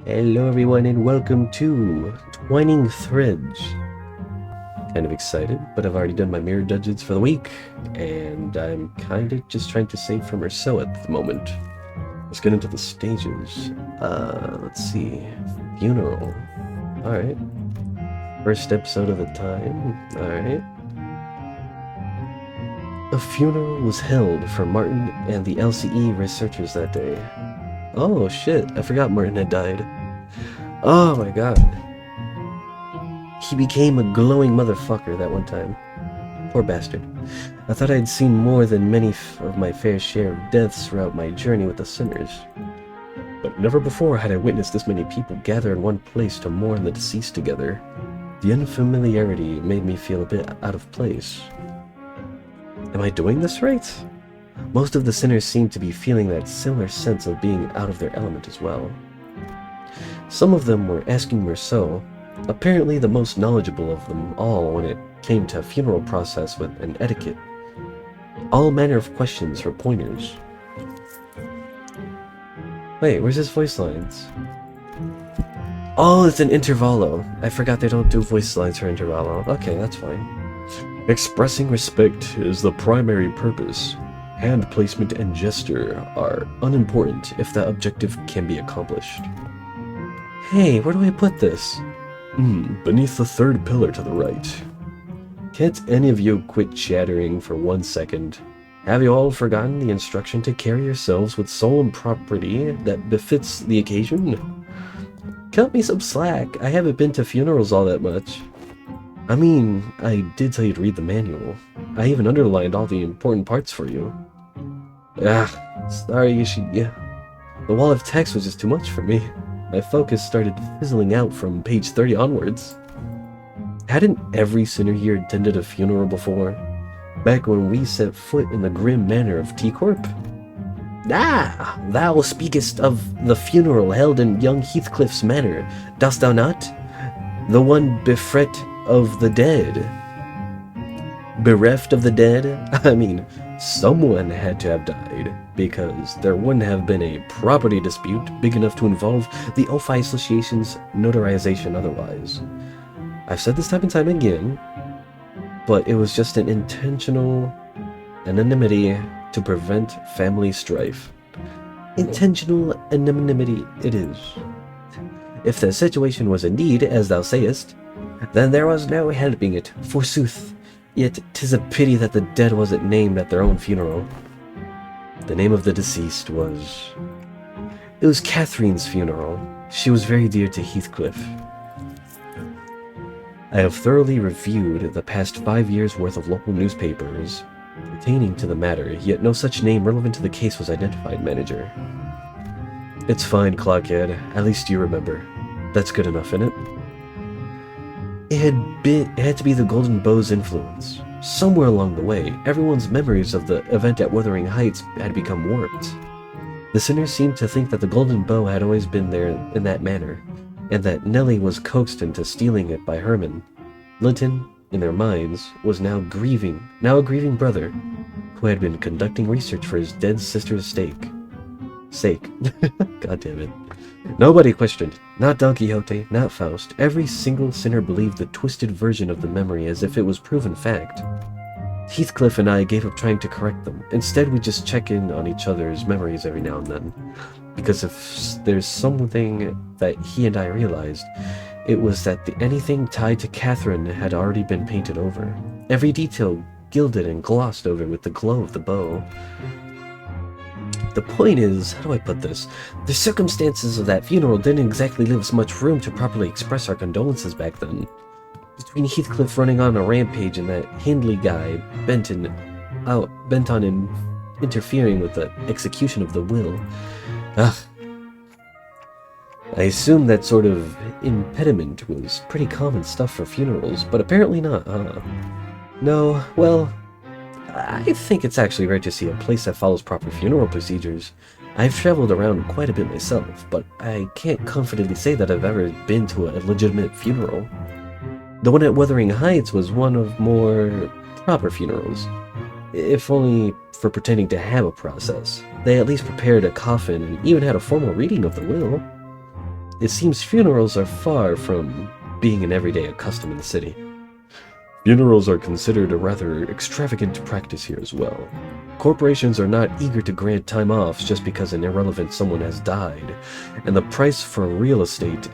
Hello everyone and welcome to Twining Threads. Kind of excited, but I've already done my mirror dungeons for the week, and I'm kind of just trying to save for Marceau at the moment. Let's get into the stages. Let's see. Funeral. Alright. First episode of the time. Alright. A funeral was held for Martin and the LCE researchers that day. Oh shit, I forgot Martin had died. Oh my god. He became a glowing motherfucker that one time. Poor bastard. I thought I'd seen more than many of my fair share of deaths throughout my journey with the sinners. But never before had I witnessed this many people gather in one place to mourn the deceased together. The unfamiliarity made me feel a bit out of place. Am I doing this right? Most of the sinners seemed to be feeling that similar sense of being out of their element as well. Some of them were asking Marceau, apparently the most knowledgeable of them all when it came to funeral process and etiquette. All manner of questions for pointers. Wait, where's his voice lines? Oh, it's an intervallo. I forgot they don't do voice lines for intervallo. Okay, that's fine. Expressing respect is the primary purpose. Hand placement and gesture are unimportant if that objective can be accomplished. Hey, where do I put this? Beneath the third pillar to the right. Can't any of you quit chattering for 1 second? Have you all forgotten the instruction to carry yourselves with solemn propriety that befits the occasion? Cut me some slack. I haven't been to funerals all that much. I mean, I did tell you to read the manual. I even underlined all the important parts for you. Sorry, yeah. The wall of text was just too much for me. My focus started fizzling out from page 30 onwards. Hadn't every sinner here attended a funeral before? Back when we set foot in the grim manor of T-Corp? Thou speakest of the funeral held in young Heathcliff's manor, dost thou not? The one bereft of the dead. Bereft of the dead? I mean, someone had to have died, because there wouldn't have been a property dispute big enough to involve the OFI Association's notarization otherwise. I've said this time and time again, but it was just an intentional anonymity to prevent family strife. Intentional anonymity it is. If the situation was indeed as thou sayest, then there was no helping it, forsooth. Yet 'tis a pity that the dead wasn't named at their own funeral. The name of the deceased was... It was Catherine's funeral. She was very dear to Heathcliff. I have thoroughly reviewed the past 5 years' worth of local newspapers pertaining to the matter, yet no such name relevant to the case was identified, manager. It's fine, Clockhead. At least you remember. That's good enough, innit? It had to be the Golden Bow's influence. Somewhere along the way, everyone's memories of the event at Wuthering Heights had become warped. The sinners seemed to think that the Golden Bow had always been there in that manner, and that Nellie was coaxed into stealing it by Herman. Linton, in their minds, was now a grieving brother, who had been conducting research for his dead sister's sake. God damn it. Nobody questioned. Not Don Quixote, not Faust. Every single sinner believed the twisted version of the memory as if it was proven fact. Heathcliff and I gave up trying to correct them. Instead, we just check in on each other's memories every now and then. Because if there's something that he and I realized, it was that anything tied to Catherine had already been painted over. Every detail gilded and glossed over with the glow of the bow. The point is, how do I put this? The circumstances of that funeral didn't exactly leave us much room to properly express our condolences back then. Between Heathcliff running on a rampage and that Hindley guy bent on interfering with the execution of the will. I assumed that sort of impediment was pretty common stuff for funerals, but apparently not, huh? No, well, I think it's actually rare to see a place that follows proper funeral procedures. I've traveled around quite a bit myself, but I can't confidently say that I've ever been to a legitimate funeral. The one at Wuthering Heights was one of more proper funerals, if only for pretending to have a process. They at least prepared a coffin and even had a formal reading of the will. It seems funerals are far from being an everyday custom in the city. Funerals are considered a rather extravagant practice here as well. Corporations are not eager to grant time off just because an irrelevant someone has died, and the price for real estate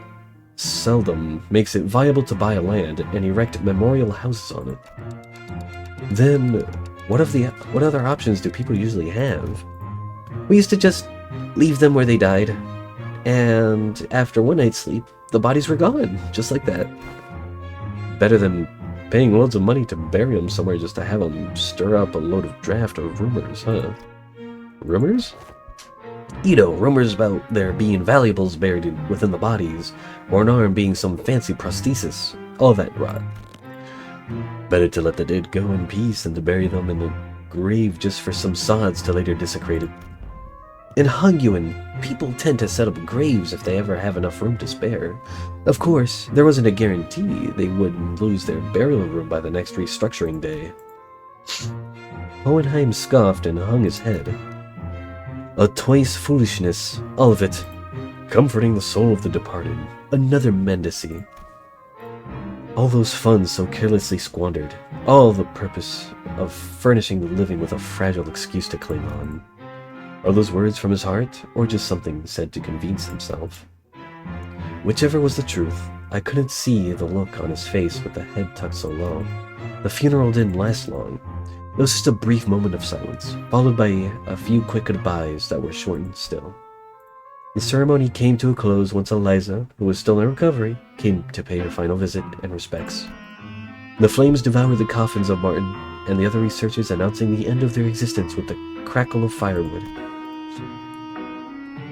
seldom makes it viable to buy land and erect memorial houses on it. Then, what other options do people usually have? We used to just leave them where they died, and after one night's sleep, the bodies were gone, just like that. Better than paying loads of money to bury them somewhere just to have them stir up a load of draft of rumors, huh? Rumors? You know, rumors about there being valuables buried within the bodies, or an arm being some fancy prosthesis, all that rot. Better to let the dead go in peace than to bury them in the grave just for some sods to later desecrate it. In Hungyuan, people tend to set up graves if they ever have enough room to spare. Of course, there wasn't a guarantee they wouldn't lose their burial room by the next restructuring day. Hohenheim scoffed and hung his head. A twice foolishness, all of it, comforting the soul of the departed, another mendicy. All those funds so carelessly squandered, all the purpose of furnishing the living with a fragile excuse to cling on. Are those words from his heart, or just something said to convince himself? Whichever was the truth, I couldn't see the look on his face with the head tucked so low. The funeral didn't last long. It was just a brief moment of silence, followed by a few quick goodbyes that were shortened still. The ceremony came to a close once Eliza, who was still in recovery, came to pay her final visit and respects. The flames devoured the coffins of Martin and the other researchers, announcing the end of their existence with the crackle of firewood.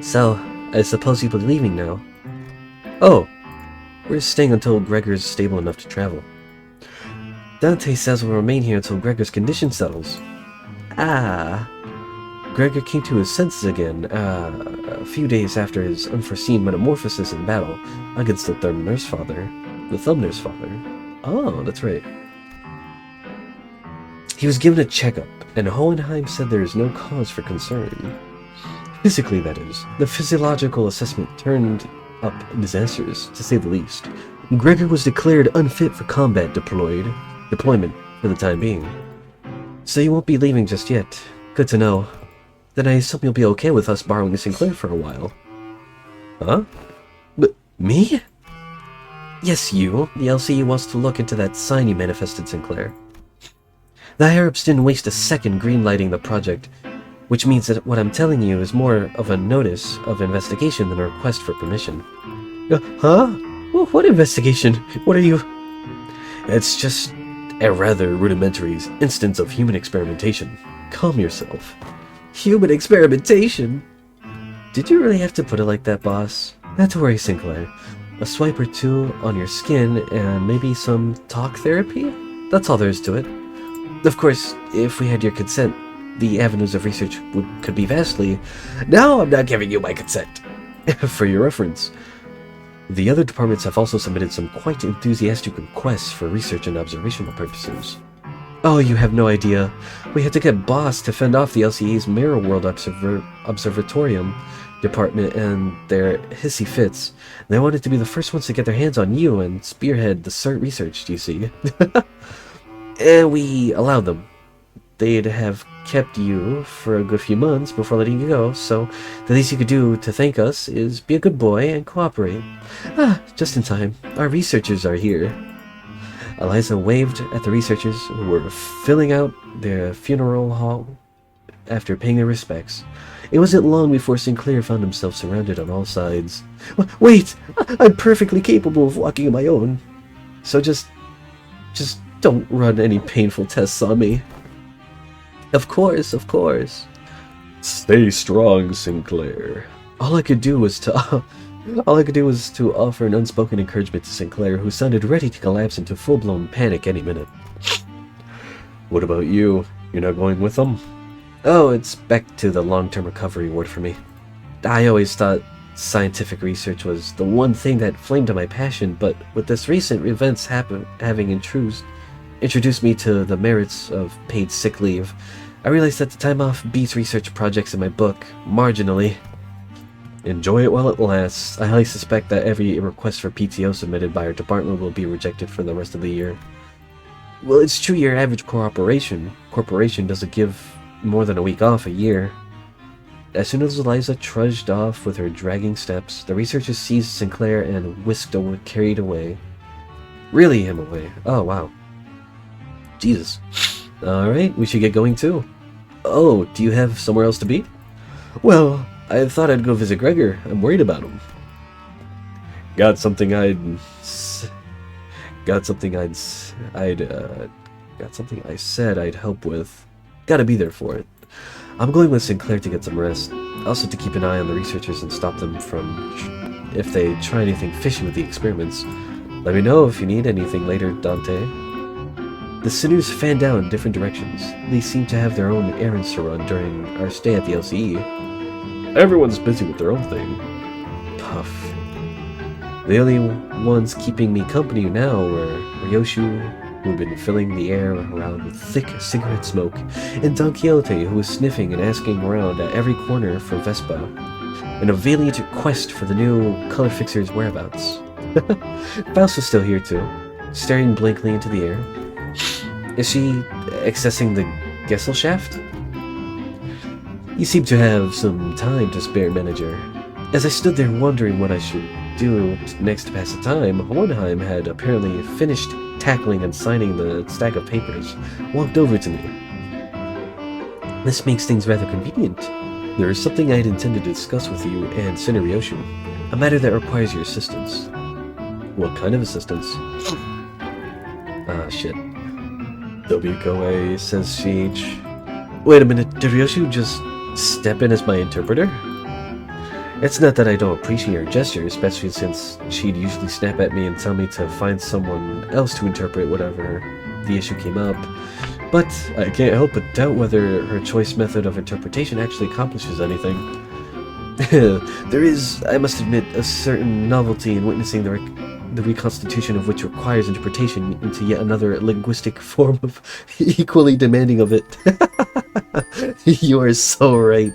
So, I suppose you'll be leaving now? Oh, we're staying until Gregor's stable enough to travel. Dante says we'll remain here until Gregor's condition settles. Ah. Gregor came to his senses again, a few days after his unforeseen metamorphosis in battle against the Thumb-Nurse Father. Oh, that's right. He was given a checkup, and Hohenheim said there is no cause for concern. Physically, that is. The physiological assessment turned up disasters, to say the least. Gregor was declared unfit for combat deployment for the time being. So you won't be leaving just yet. Good to know. Then I assume you'll be okay with us borrowing Sinclair for a while. Huh? But me? Yes, you. The LCE wants to look into that sign you manifested, Sinclair. The Arabs didn't waste a second greenlighting the project, which means that what I'm telling you is more of a notice of investigation than a request for permission. Huh? What investigation? What are you... It's just a rather rudimentary instance of human experimentation. Calm yourself. Human experimentation? Did you really have to put it like that, boss? Not to worry, Sinclair. A swipe or two on your skin and maybe some talk therapy? That's all there is to it. Of course, if we had your consent, the avenues of research could be vastly... Now I'm not giving you my consent! For your reference. The other departments have also submitted some quite enthusiastic requests for research and observational purposes. Oh, you have no idea. We had to get Boss to fend off the LCA's Mirror World Observatorium department and their hissy fits. They wanted to be the first ones to get their hands on you and spearhead the CERT research, do you see? And we allowed them. They'd have kept you for a good few months before letting you go, so the least you could do to thank us is be a good boy and cooperate. Just in time. Our researchers are here. Eliza waved at the researchers who were filling out their funeral hall after paying their respects. It wasn't long before Sinclair found himself surrounded on all sides. Wait! I'm perfectly capable of walking on my own. So just don't run any painful tests on me. Of course. Stay strong, Sinclair. All I could do was to offer an unspoken encouragement to Sinclair, who sounded ready to collapse into full-blown panic any minute. What about you? You're not going with them? Oh, it's back to the long-term recovery ward for me. I always thought scientific research was the one thing that flamed my passion, but with this recent events having introduced me to the merits of paid sick leave, I realized that the time off beats research projects in my book marginally. Enjoy it while it lasts. I highly suspect that every request for PTO submitted by our department will be rejected for the rest of the year. Well, it's true your average corporation doesn't give more than a week off a year. As soon as Eliza trudged off with her dragging steps, the researchers seized Sinclair and carried away. Really him away. Oh, wow. Jesus. Alright, we should get going too. Oh, do you have somewhere else to be? Well, I thought I'd go visit Gregor. I'm worried about him. Got something I said I'd help with. Gotta be there for it. I'm going with Sinclair to get some rest. Also to keep an eye on the researchers and stop them from if they try anything fishy with the experiments. Let me know if you need anything later, Dante. The sinners fanned out in different directions. They seemed to have their own errands to run during our stay at the LCE. Everyone's busy with their own thing. Puff. The only ones keeping me company now were Ryoshu, who had been filling the air around with thick cigarette smoke, and Don Quixote, who was sniffing and asking around at every corner for Vespa, in a valiant quest for the new color fixer's whereabouts. Faust was still here too, staring blankly into the air. Is she accessing the Gesellschaft? You seem to have some time to spare, manager. As I stood there wondering what I should do next to pass the time, Hohenheim had apparently finished tackling and signing the stack of papers, walked over to me. This makes things rather convenient. There is something I had intended to discuss with you and Senator Ryoshu, a matter that requires your assistance. What kind of assistance? Ah, shit. WKOA, says Siege. Wait a minute, did Ryoshu just step in as my interpreter? It's not that I don't appreciate her gesture, especially since she'd usually snap at me and tell me to find someone else to interpret whatever the issue came up, but I can't help but doubt whether her choice method of interpretation actually accomplishes anything. There is, I must admit, a certain novelty in witnessing the reconstitution of which requires interpretation into yet another linguistic form of equally demanding of it. You are so right.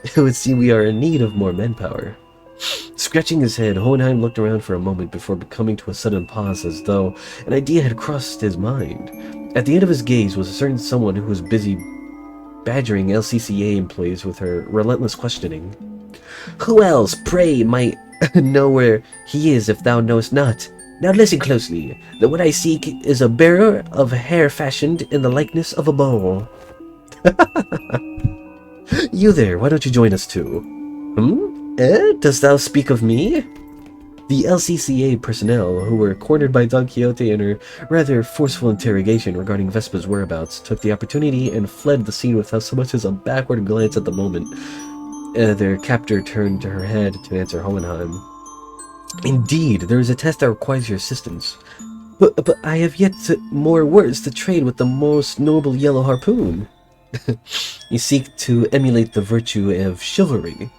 It would seem we are in need of more manpower. Scratching his head, Hohenheim looked around for a moment before coming to a sudden pause as though an idea had crossed his mind. At the end of his gaze was a certain someone who was busy badgering LCCA employees with her relentless questioning. Who else, pray, might know where he is if thou knowest not? Now listen closely. The what I seek is a bearer of hair fashioned in the likeness of a bowl. You there, why don't you join us too? Dost thou speak of me? The LCCA personnel, who were cornered by Don Quixote in her rather forceful interrogation regarding Vespa's whereabouts, took the opportunity and fled the scene without so much as a backward glance at the moment. Their captor turned to her head to answer Hohenheim. Indeed, there is a test that requires your assistance. But I have yet more words to trade with the most noble yellow harpoon. You seek to emulate the virtue of chivalry.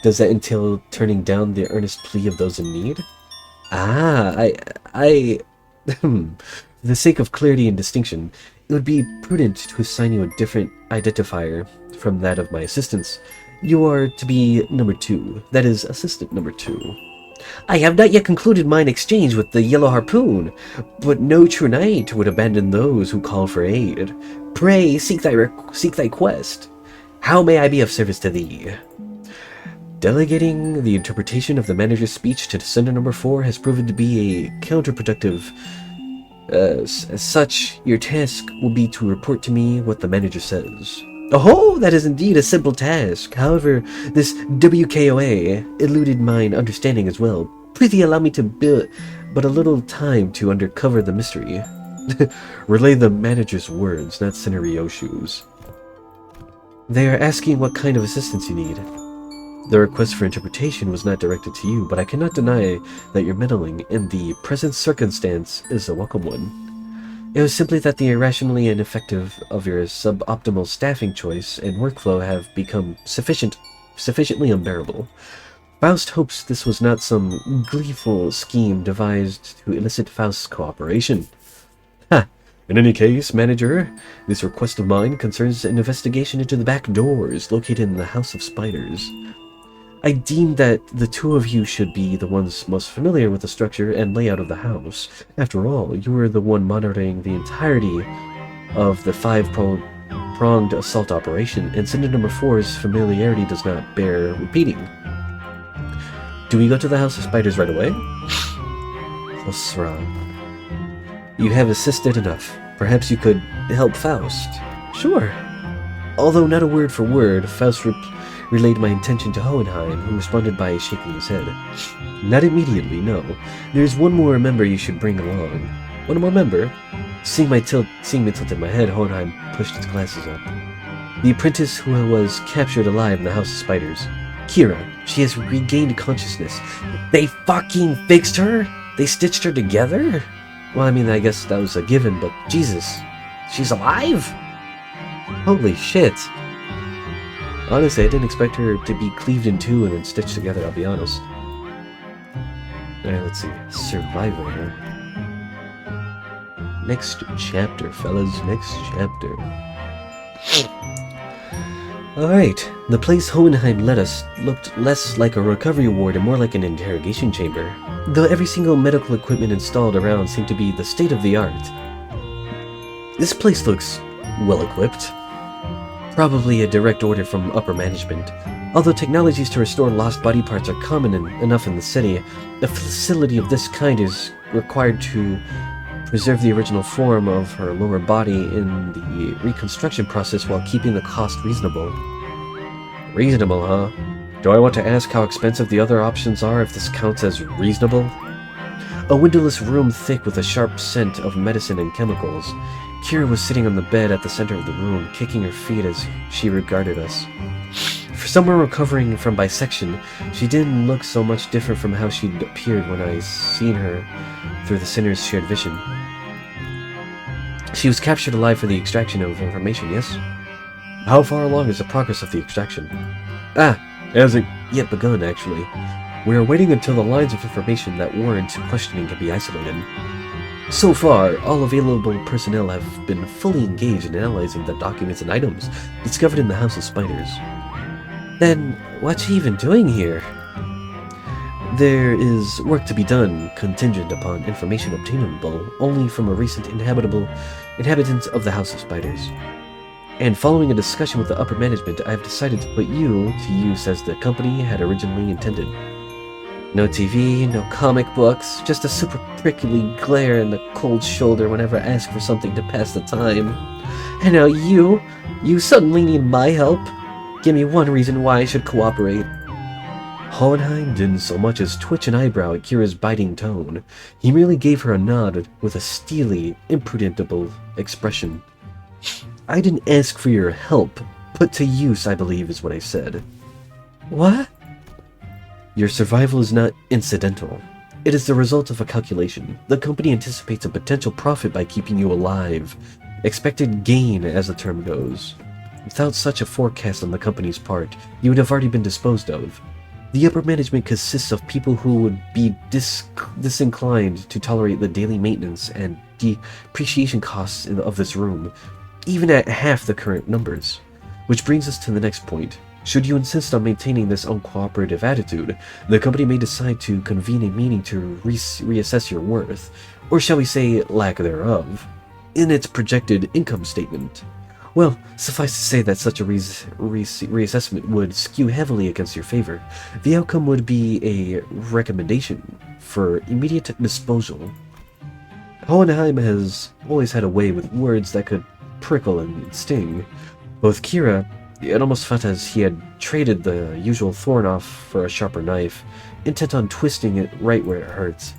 Does that entail turning down the earnest plea of those in need? For the sake of clarity and distinction, it would be prudent to assign you a different identifier from that of my assistants. You are to be number 2, that is, assistant number 2. I have not yet concluded mine exchange with the yellow harpoon, but no true knight would abandon those who call for aid. Pray, seek thy quest. How may I be of service to thee? Delegating the interpretation of the manager's speech to descender number 4 has proven to be a counterproductive. As such, your task will be to report to me what the manager says. Oh, that is indeed a simple task. However, this WKOA eluded mine understanding as well. Prithee allow me to build but a little time to uncover the mystery. Relay the manager's words, not Senator Ryoshu's. They are asking what kind of assistance you need. The request for interpretation was not directed to you, but I cannot deny that your meddling in the present circumstance is a welcome one. It was simply that the irrationally ineffective of your suboptimal staffing choice and workflow have become sufficiently unbearable. Faust hopes this was not some gleeful scheme devised to elicit Faust's cooperation. Ha! In any case, manager, this request of mine concerns an investigation into the back doors located in the House of Spiders. I deemed that the two of you should be the ones most familiar with the structure and layout of the house. After all, you were the one monitoring the entirety of the five-pronged assault operation, and Cinder number 4's familiarity does not bear repeating. Do we go to the House of Spiders right away? Osra. You have assisted enough. Perhaps you could help Faust. Sure. Although not a word for word, Faust relayed my intention to Hohenheim, who responded by shaking his head. Not immediately, no. There's one more member you should bring along. One more member? Seeing me tilted my head, Hohenheim pushed his glasses up. The apprentice who was captured alive in the House of Spiders. Kira. She has regained consciousness. They fucking fixed her? They stitched her together? Well, I mean, I guess that was a given, but Jesus. She's alive? Holy shit. Honestly, I didn't expect her to be cleaved in two and then stitched together, I'll be honest. Alright, let's see. Survivor. Next chapter, fellas. Next chapter. Alright. The place Hohenheim led us looked less like a recovery ward and more like an interrogation chamber. Though every single medical equipment installed around seemed to be the state of the art. This place looks well-equipped. Probably a direct order from upper management. Although technologies to restore lost body parts are common enough in the city, a facility of this kind is required to preserve the original form of her lower body in the reconstruction process while keeping the cost reasonable. Reasonable, huh? Do I want to ask how expensive the other options are if this counts as reasonable? A windowless room thick with a sharp scent of medicine and chemicals. Kira was sitting on the bed at the center of the room, kicking her feet as she regarded us. For someone recovering from bisection, she didn't look so much different from how she'd appeared when I seen her through the Sinner's shared vision. She was captured alive for the extraction of information, yes? How far along is the progress of the extraction? It hasn't yet begun, actually. We are waiting until the lines of information that warrant questioning can be isolated. So far, all available personnel have been fully engaged in analyzing the documents and items discovered in the House of Spiders. Then, what's she even doing here? There is work to be done, contingent upon information obtainable only from a recent inhabitant of the House of Spiders. And following a discussion with the upper management, I have decided to put you to use as the company had originally intended. No TV, no comic books, just a super prickly glare and a cold shoulder whenever I ask for something to pass the time. And now you suddenly need my help? Give me one reason why I should cooperate. Hohenheim didn't so much as twitch an eyebrow at Kira's biting tone. He merely gave her a nod with a steely, impudentable expression. I didn't ask for your help. Put to use, I believe, is what I said. What? Your survival is not incidental. It is the result of a calculation. The company anticipates a potential profit by keeping you alive. Expected gain, as the term goes. Without such a forecast on the company's part, you would have already been disposed of. The upper management consists of people who would be disinclined to tolerate the daily maintenance and depreciation costs of this room, even at half the current numbers. Which brings us to the next point. Should you insist on maintaining this uncooperative attitude, the company may decide to convene a meeting to reassess your worth, or shall we say lack thereof, in its projected income statement. Well, suffice to say that such a reassessment would skew heavily against your favor. The outcome would be a recommendation for immediate disposal. Hohenheim has always had a way with words that could prickle and sting. Both Kira, it almost felt as he had traded the usual thorn off for a sharper knife, intent on twisting it right where it hurts.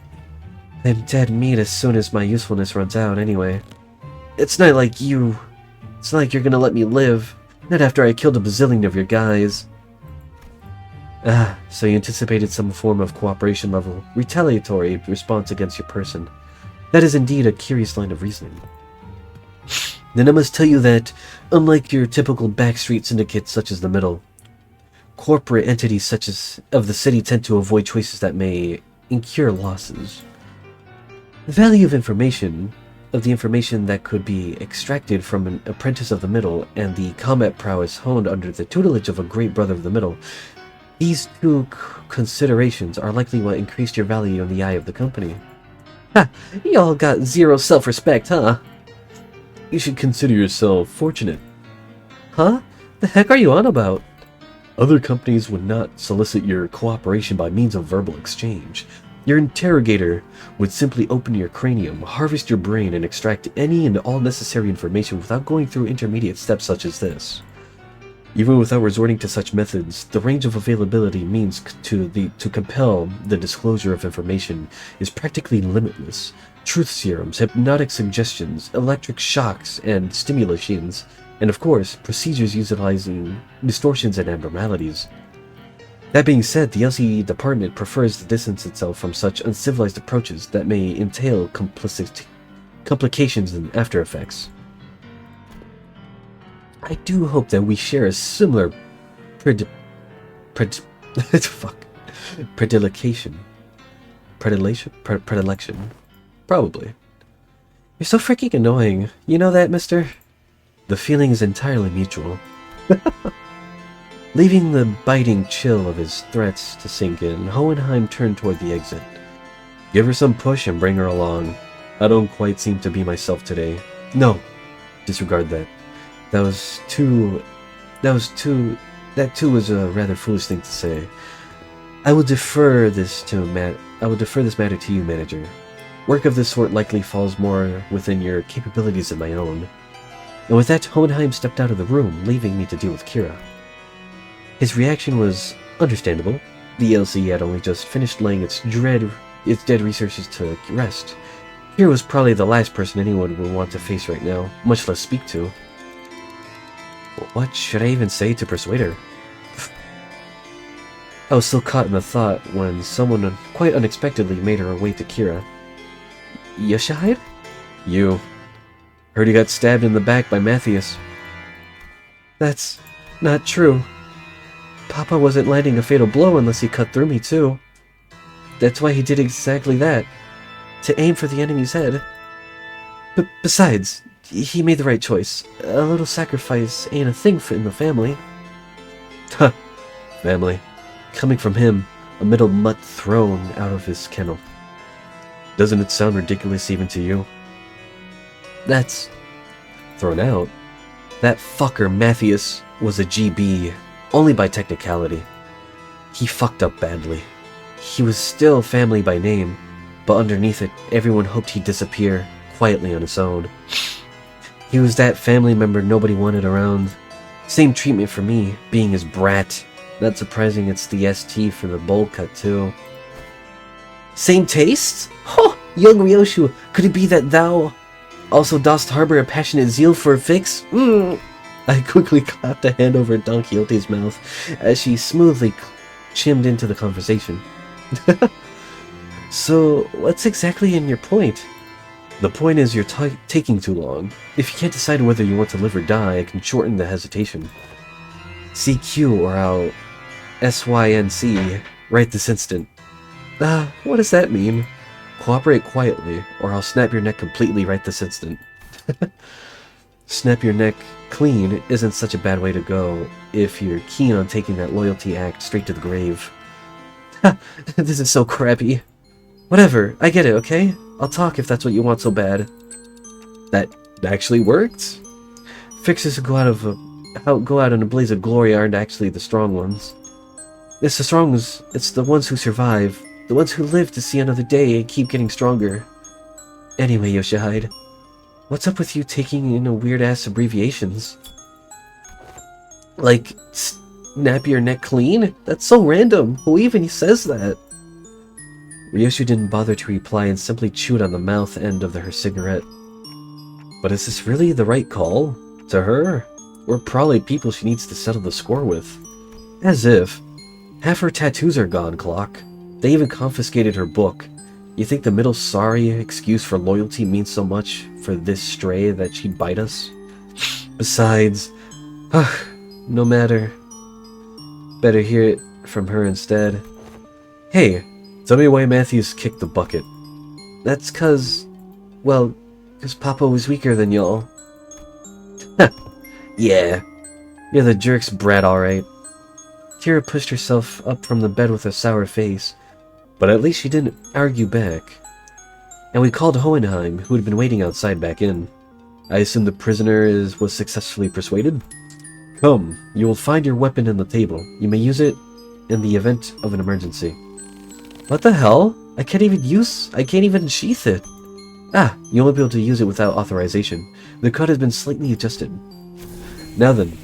I'm dead meat as soon as my usefulness runs out anyway. It's not like you're gonna let me live. Not after I killed a bazillion of your guys. So you anticipated some form of cooperation level, retaliatory response against your person. That is indeed a curious line of reasoning. Then I must tell you that, unlike your typical backstreet syndicates such as the Middle, corporate entities such as of the city tend to avoid choices that may incur losses. The value of the information that could be extracted from an apprentice of the Middle, and the combat prowess honed under the tutelage of a great brother of the Middle, These two considerations are likely what increased your value in the eye of the company. Ha! Y'all got zero self-respect, huh? You should consider yourself fortunate. Huh? The heck are you on about? Other companies would not solicit your cooperation by means of verbal exchange. Your interrogator would simply open your cranium, harvest your brain, and extract any and all necessary information without going through intermediate steps such as this. Even without resorting to such methods, the range of availability means to compel the disclosure of information is practically limitless. Truth serums, hypnotic suggestions, electric shocks, and stimulations, and of course, procedures utilizing distortions and abnormalities. That being said, the LCE department prefers to distance itself from such uncivilized approaches that may entail complications and after effects. I do hope that we share a similar predilection. Probably. You're so freaking annoying. You know that, mister? The feeling is entirely mutual. Leaving the biting chill of his threats to sink in, Hohenheim turned toward the exit. Give her some push and bring her along. I don't quite seem to be myself today. No, disregard that. That too was a rather foolish thing to say. I will defer this matter to you, manager. Work of this sort likely falls more within your capabilities than my own. And with that, Hohenheim stepped out of the room, leaving me to deal with Kira. His reaction was understandable. The LCE had only just finished laying its dead researchers to rest. Kira was probably the last person anyone would want to face right now, much less speak to. What should I even say to persuade her? I was still caught in the thought when someone quite unexpectedly made her way to Kira. Yoshihide? You. Heard he got stabbed in the back by Matthias. That's not true. Papa wasn't landing a fatal blow unless he cut through me too. That's why he did exactly that. To aim for the enemy's head. Besides, he made the right choice. A little sacrifice ain't a thing in the family. Huh. Family. Coming from him, a middle mutt thrown out of his kennel. Doesn't it sound ridiculous even to you? That's... thrown out? That fucker Matthias was a GB, only by technicality. He fucked up badly. He was still family by name, but underneath it, everyone hoped he'd disappear, quietly on his own. He was that family member nobody wanted around. Same treatment for me, being his brat. Not surprising it's the ST for the bowl cut too. Same taste? Huh! Young Ryoshu, could it be that thou also dost harbor a passionate zeal for a fix? I quickly clapped a hand over Don Quixote's mouth as she smoothly chimed into the conversation. So, what's exactly in your point? The point is you're taking too long. If you can't decide whether you want to live or die, I can shorten the hesitation. CQ or I'll SYNC right this instant. What does that mean? Cooperate quietly, or I'll snap your neck completely right this instant. Snap your neck clean isn't such a bad way to go if you're keen on taking that loyalty act straight to the grave. This is so crappy. Whatever, I get it, okay? I'll talk if that's what you want so bad. That actually worked? Fixers who go out in a blaze of glory aren't actually the strong ones. It's the ones who survive, the ones who live to see another day and keep getting stronger. Anyway, Yoshihide, what's up with you taking in weird-ass abbreviations? Like, snap your neck clean? That's so random. Who even says that? Ryoshu didn't bother to reply and simply chewed on the mouth end of her cigarette. But is this really the right call? To her? We're probably people she needs to settle the score with. As if. Half her tattoos are gone, Clock. They even confiscated her book. You think the middle sorry excuse for loyalty means so much for this stray that she'd bite us? Besides, no matter. Better hear it from her instead. Hey, tell me why Matthews kicked the bucket. That's cause Papa was weaker than y'all. Yeah, you're the jerk's brat, alright. Kira pushed herself up from the bed with a sour face, but at least she didn't argue back. And we called Hohenheim, who had been waiting outside, back in. I assume the prisoner was successfully persuaded? Come, you will find your weapon on the table. You may use it in the event of an emergency. What the hell? I can't even sheath it. Ah, you won't be able to use it without authorization. The cut has been slightly adjusted. Now then,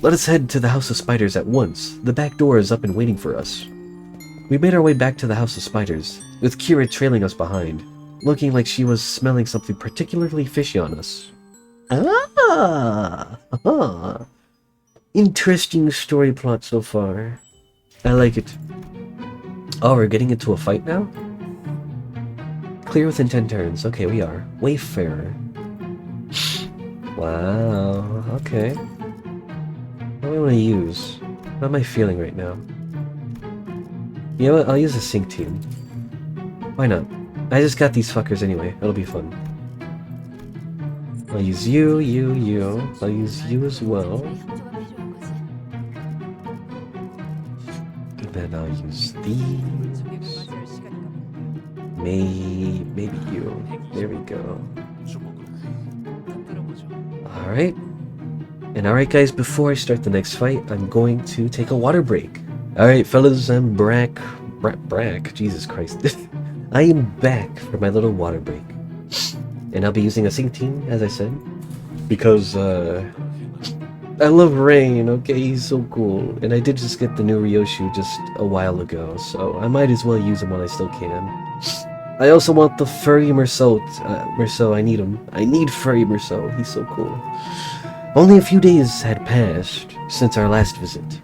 let us head to the House of Spiders at once. The back door is up and waiting for us. We made our way back to the House of Spiders, with Kira trailing us behind, looking like she was smelling something particularly fishy on us. Ah! Interesting story plot so far. I like it. Oh, we're getting into a fight now? Clear within 10 turns. Okay, we are. Wayfarer. Wow, okay. What do I want to use? What am I feeling right now? You know what? I'll use a sync team. Why not? I just got these fuckers anyway. It'll be fun. I'll use you. I'll use you as well. And then I'll use these. Maybe you. There we go. Alright. And alright guys, before I start the next fight, I'm going to take a water break. Alright fellas, I'm Brack. Jesus Christ. I am back for my little water break. And I'll be using a sync team, as I said. Because, I love Rain, okay? He's so cool. And I did just get the new Ryoshu just a while ago, so I might as well use him while I still can. I also want the furry Merceau. I need him. I need furry Merceau. He's so cool. Only a few days had passed since our last visit,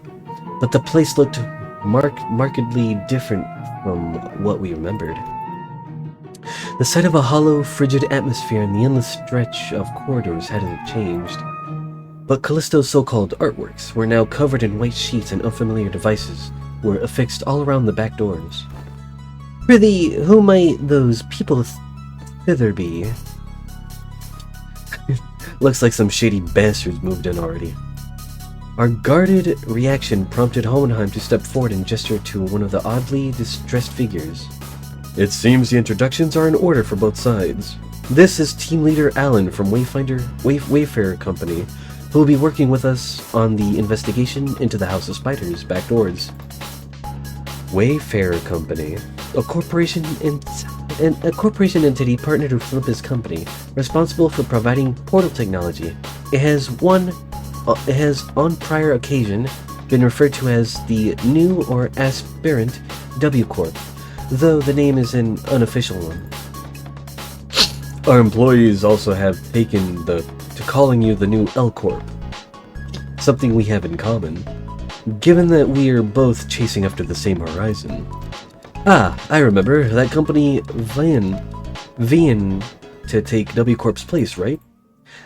but the place looked markedly different from what we remembered. The sight of a hollow, frigid atmosphere and the endless stretch of corridors hadn't changed, but Callisto's so-called artworks were now covered in white sheets, and unfamiliar devices were affixed all around the back doors. Prithee, who might those people thither be? Looks like some shady bastards moved in already. Our guarded reaction prompted Hohenheim to step forward and gesture to one of the oddly distressed figures. It seems the introductions are in order for both sides. This is team leader Alan from Wayfarer Company, who will be working with us on the investigation into the House of Spiders back doors. Wayfarer Company, a corporation entity partnered with Limbus Company, responsible for providing portal technology. It has on prior occasion been referred to as the new or aspirant W Corp, though the name is an unofficial one. Our employees also have taken to calling you the new L Corp, something we have in common, given that we are both chasing after the same horizon. Ah, I remember, that company Vian to take W Corp's place, right?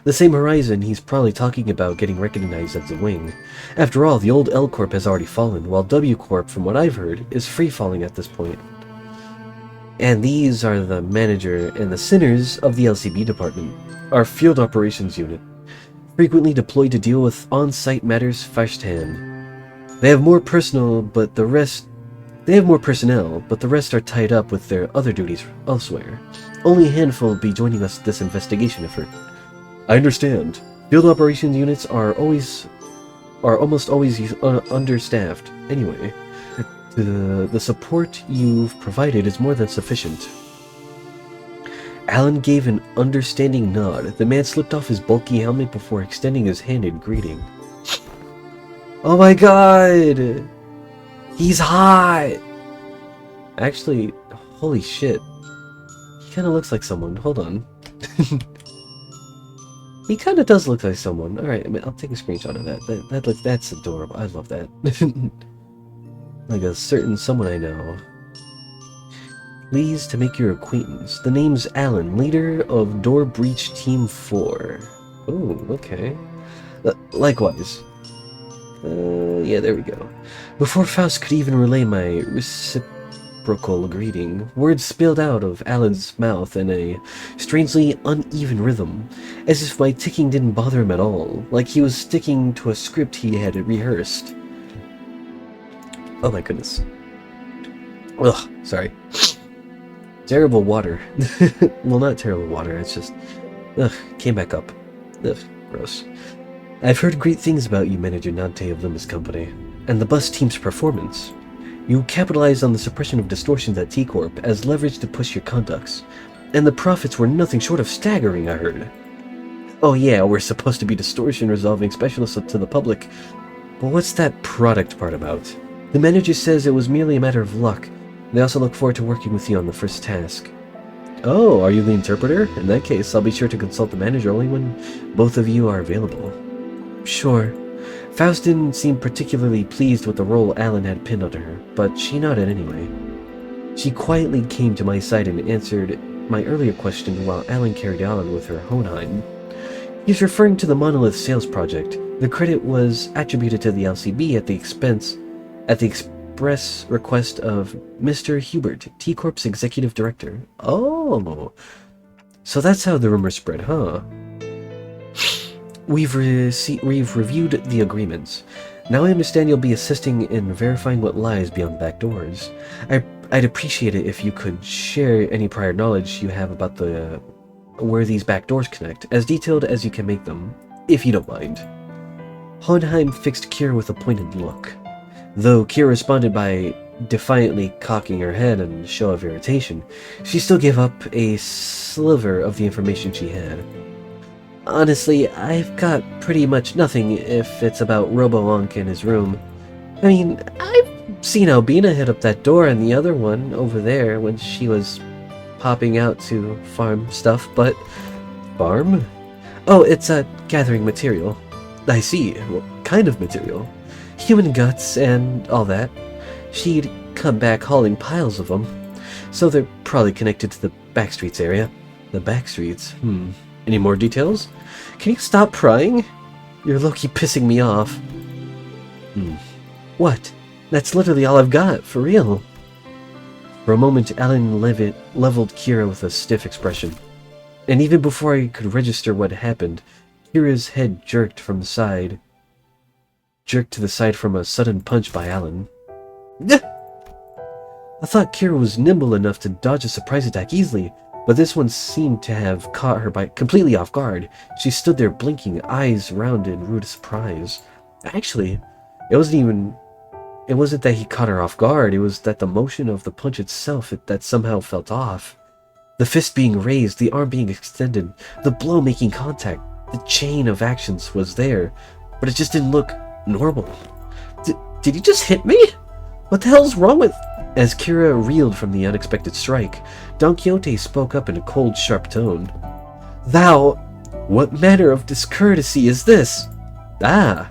The same horizon he's probably talking about getting recognized as a wing. After all, the old L Corp has already fallen, while W Corp, from what I've heard, is free-falling at this point. And these are the manager and the sinners of the LCB department, our field operations unit, frequently deployed to deal with on-site matters firsthand. They have more personnel, but the rest are tied up with their other duties elsewhere. Only a handful will be joining us this investigation effort. I understand. Field operations units are almost always understaffed. Anyway, the support you've provided is more than sufficient. Alan gave an understanding nod. The man slipped off his bulky helmet before extending his hand in greeting. Oh my god! He's hot! Actually, holy shit. He kind of looks like someone. Hold on. He kind of does look like someone. Alright, I'll take a screenshot of that. That's adorable. I love that. Like a certain someone I know. Pleased to make your acquaintance. The name's Alan, leader of Door Breach Team 4. Oh, okay. Likewise. Yeah, there we go. Before Faust could even relay my reciprocal greeting, words spilled out of Alan's mouth in a strangely uneven rhythm, as if my ticking didn't bother him at all, like he was sticking to a script he had rehearsed. Oh my goodness. Ugh, sorry. Terrible water. Well, not terrible water, it's just... Ugh, came back up. Ugh, gross. I've heard great things about you, Manager Nante of Limbus Company, and the bus team's performance. You capitalized on the suppression of distortions at T-Corp as leverage to push your conducts, and the profits were nothing short of staggering, I heard. Oh yeah, we're supposed to be distortion resolving specialists to the public, but what's that product part about? The manager says it was merely a matter of luck. They also look forward to working with you on the first task. Oh, are you the interpreter? In that case, I'll be sure to consult the manager only when both of you are available. Sure. Faust didn't seem particularly pleased with the role Alan had pinned onto her, but she nodded anyway. She quietly came to my side and answered my earlier question while Alan carried on with her Hohenheim. He's referring to the Monolith sales project. The credit was attributed to the LCB at the express request of Mr. Hubert, T-Corp's executive director. Oh, so that's how the rumor spread, huh? We've reviewed the agreements. Now I understand you'll be assisting in verifying what lies beyond back doors. I'd appreciate it if you could share any prior knowledge you have about where these back doors connect, as detailed as you can make them, if you don't mind. Hohenheim fixed Kira with a pointed look. Though Kira responded by defiantly cocking her head in a show of irritation, she still gave up a sliver of the information she had. Honestly, I've got pretty much nothing if it's about Robo-Onk in his room. I mean, I've seen Albina hit up that door and the other one over there when she was popping out to farm stuff, but... Farm? Oh, it's gathering material. I see. What kind of material? Human guts and all that. She'd come back hauling piles of them. So they're probably connected to the backstreets area. The backstreets? Any more details? Can you stop prying? You're low-key pissing me off. What? That's literally all I've got, for real. For a moment, Alan leveled Kira with a stiff expression. And even before I could register what happened, Kira's head jerked to the side from a sudden punch by Alan. I thought Kira was nimble enough to dodge a surprise attack easily, but this one seemed to have caught her completely off guard. She stood there blinking, eyes rounded in rude surprise. Actually, it wasn't that he caught her off guard, it was that the motion of the punch itself that somehow felt off. The fist being raised, the arm being extended, the blow making contact, the chain of actions was there, but it just didn't look normal. Did you just hit me? What the hell's wrong with... As Kira reeled from the unexpected strike, Don Quixote spoke up in a cold, sharp tone. Thou, what manner of discourtesy is this? Ah,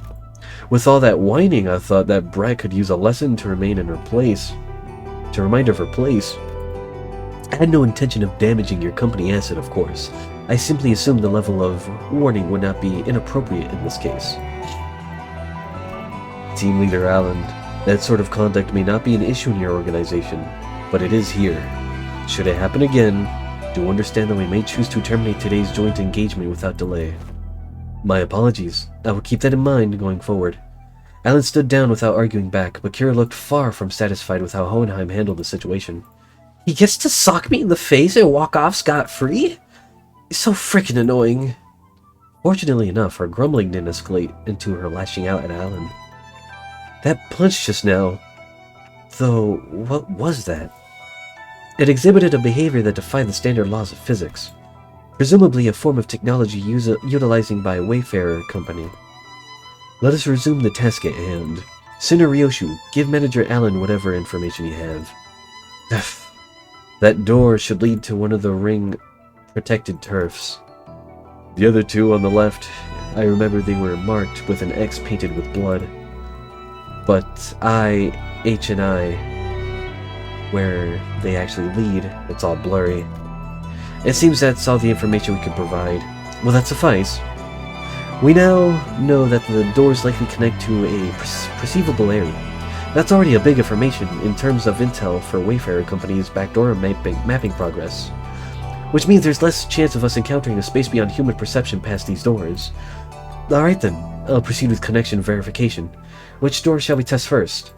with all that whining, I thought that brat could use a lesson to remain in her place. To remind her of her place. I had no intention of damaging your company asset, of course. I simply assumed the level of warning would not be inappropriate in this case. Team Leader Allen, that sort of conduct may not be an issue in your organization, but it is here. Should it happen again, do understand that we may choose to terminate today's joint engagement without delay. My apologies. I will keep that in mind going forward. Alan stood down without arguing back, but Kira looked far from satisfied with how Hohenheim handled the situation. He gets to sock me in the face and walk off scot-free? It's so frickin' annoying. Fortunately enough, her grumbling didn't escalate into her lashing out at Alan. That punch just now... Though, what was that? It exhibited a behavior that defied the standard laws of physics. Presumably a form of technology utilizing by a Wayfarer company. Let us resume the task at hand. Ryoshu, give Manager Allen whatever information you have. That door should lead to one of the ring-protected turfs. The other two on the left, I remember they were marked with an X painted with blood. But H and I, where they actually lead, it's all blurry. It seems that's all the information we can provide. Will that suffice? We now know that the doors likely connect to a perceivable area. That's already a big information in terms of intel for Wayfarer Company's backdoor mapping progress. Which means there's less chance of us encountering a space beyond human perception past these doors. Alright then, I'll proceed with connection verification. Which door shall we test first?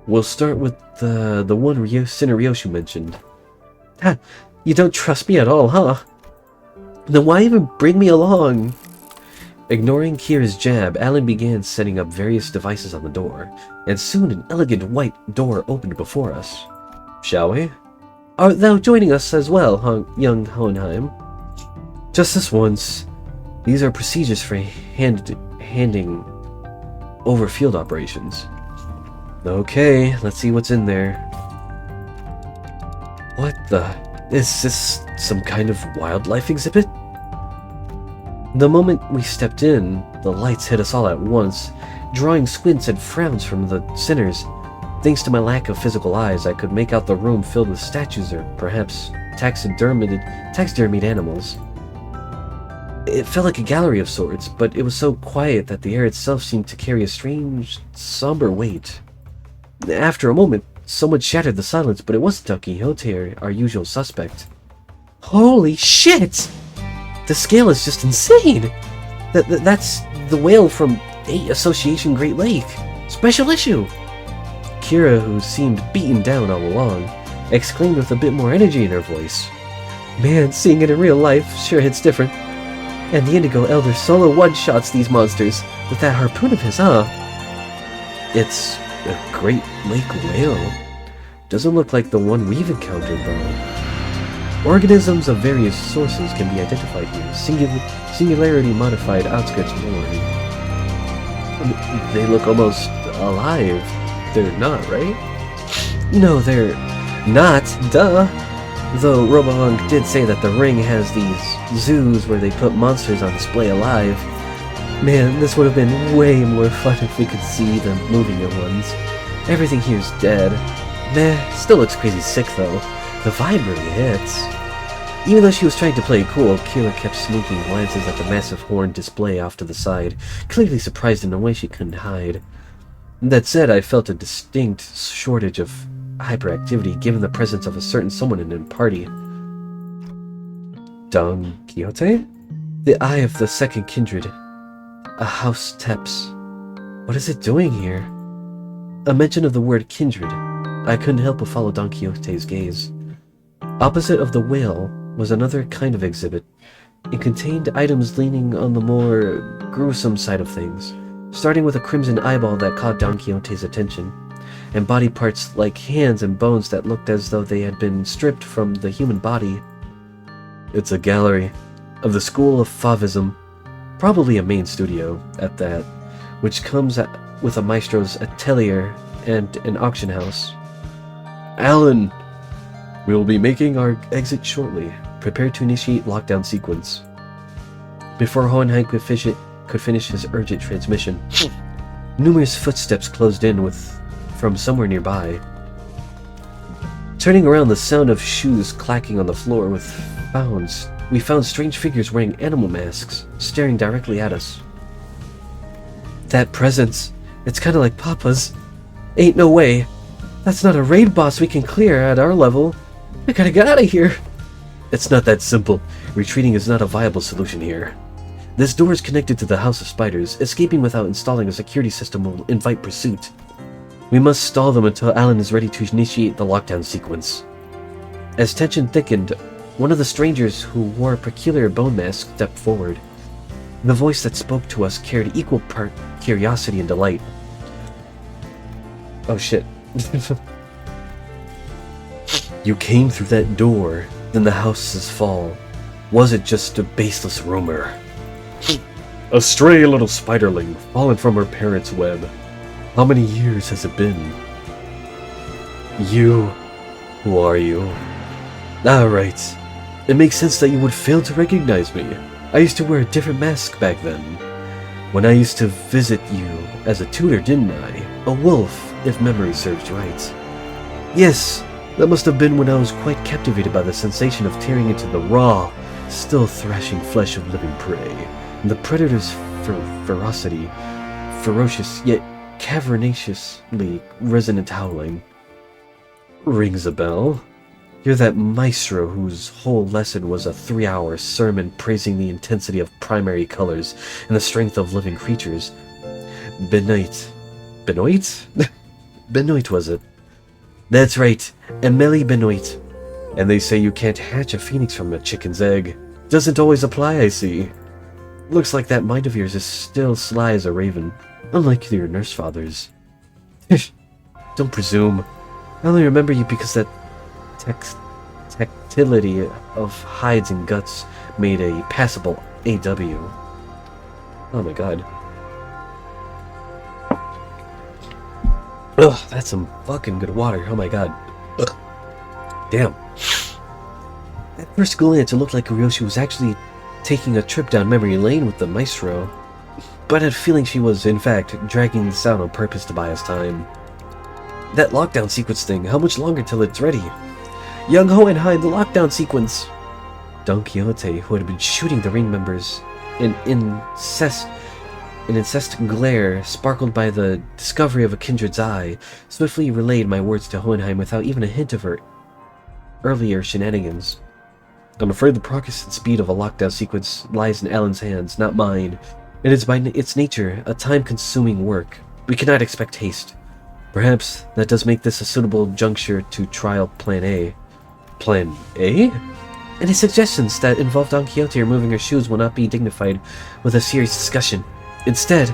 We'll start with the one Cineryoshi mentioned. Ha! You don't trust me at all, huh? Then why even bring me along? Ignoring Kira's jab, Alan began setting up various devices on the door, and soon an elegant white door opened before us. Shall we? Art thou joining us as well, young Hohenheim? Just this once. These are procedures for handing over field operations. Okay, let's see what's in there. What the? Is this some kind of wildlife exhibit? The moment we stepped in, the lights hit us all at once, drawing squints and frowns from the sinners. Thanks to my lack of physical eyes, I could make out the room filled with statues or perhaps taxidermied animals. It felt like a gallery of sorts, but it was so quiet that the air itself seemed to carry a strange, somber weight. After a moment, someone shattered the silence, but it wasn't Don Quixote, our usual suspect. Holy shit! The scale is just insane! That's the whale from Association Great Lake. Special issue! Kira, who seemed beaten down all along, exclaimed with a bit more energy in her voice. Man, seeing it in real life sure hits different. And the Indigo Elder solo one-shots these monsters with that harpoon of his, huh? It's a Great Lake whale. Doesn't look like the one we've encountered, though. Organisms of various sources can be identified here. Singularity-modified outskirts mourn. They look almost alive. They're not, right? No, they're not. Duh. Though Robohunk did say that the ring has these zoos where they put monsters on display alive. Man, this would have been way more fun if we could see the moving ones. Everything here's dead. Meh, still looks crazy sick though. The vibe really hits. Even though she was trying to play it cool, Kira kept sneaking glances at the massive horn display off to the side, clearly surprised in a way she couldn't hide. That said, I felt a distinct shortage of hyperactivity given the presence of a certain someone in the party. Don Quixote? The Eye of the Second Kindred. A house Teps. What is it doing here? A mention of the word kindred. I couldn't help but follow Don Quixote's gaze. Opposite of the whale was another kind of exhibit. It contained items leaning on the more gruesome side of things, starting with a crimson eyeball that caught Don Quixote's attention, and body parts like hands and bones that looked as though they had been stripped from the human body. It's a gallery of the school of Fauvism, probably a main studio at that, which comes with a maestro's atelier and an auction house. Alan! We will be making our exit shortly. Prepare to initiate lockdown sequence. Before Hohenheim could finish his urgent transmission, numerous footsteps closed in from somewhere nearby. Turning around, the sound of shoes clacking on the floor we found strange figures wearing animal masks, staring directly at us. That presence, it's kinda like Papa's. Ain't no way. That's not a raid boss we can clear at our level. We gotta get out of here. It's not that simple. Retreating is not a viable solution here. This door is connected to the House of Spiders. Escaping without installing a security system will invite pursuit. We must stall them until Alan is ready to initiate the lockdown sequence. As tension thickened, one of the strangers who wore a peculiar bone mask stepped forward. The voice that spoke to us carried equal part curiosity and delight. Oh shit. You came through that door, then the house's fall. Was it just a baseless rumor? A stray little spiderling, fallen from her parents' web. How many years has it been? You... Who are you? Ah, right. It makes sense that you would fail to recognize me. I used to wear a different mask back then. When I used to visit you as a tutor, didn't I? A wolf, if memory serves right. Yes, that must have been when I was quite captivated by the sensation of tearing into the raw, still thrashing flesh of living prey, and the predator's ferocity, ferocious yet caverniciously resonant howling. Rings a bell. You're that maestro whose whole lesson was a 3-hour sermon praising the intensity of primary colors and the strength of living creatures. Benoit? Benoit, was it? That's right, Amélie Benoit. And they say you can't hatch a phoenix from a chicken's egg. Doesn't always apply, I see. Looks like that mind of yours is still sly as a raven, unlike your nurse fathers. Don't presume. I only remember you because that tactility of hides and guts made a passable AW. Oh my god. Ugh, that's some fucking good water. Oh my god. Ugh. Damn. At first glance, it looked like Ryoshi was actually taking a trip down memory lane with the maestro, but I had a feeling she was, in fact, dragging this out on purpose to buy us time. That lockdown sequence thing, how much longer till it's ready? Young Hohenheim, the lockdown sequence! Don Quixote, who had been shooting the ring members, an incessant glare sparkled by the discovery of a kindred's eye, swiftly relayed my words to Hohenheim without even a hint of her earlier shenanigans. I'm afraid the progress and speed of a lockdown sequence lies in Alan's hands, not mine. It is by its nature a time-consuming work. We cannot expect haste. Perhaps that does make this a suitable juncture to trial Plan A. Plan A? Any suggestions that involve Don Quixote removing her shoes will not be dignified with a serious discussion. Instead,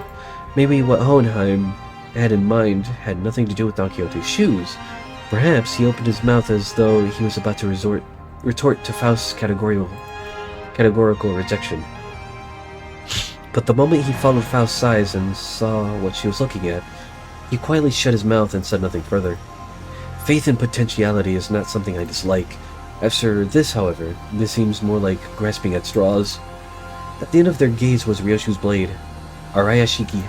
maybe what Hohenheim had in mind had nothing to do with Don Quixote's shoes. Perhaps he opened his mouth as though he was about to retort to Faust's categorical rejection. But the moment he followed Faust's eyes and saw what she was looking at, he quietly shut his mouth and said nothing further. Faith in potentiality is not something I dislike. After this, however, this seems more like grasping at straws. At the end of their gaze was Ryoshu's blade, Arayashiki.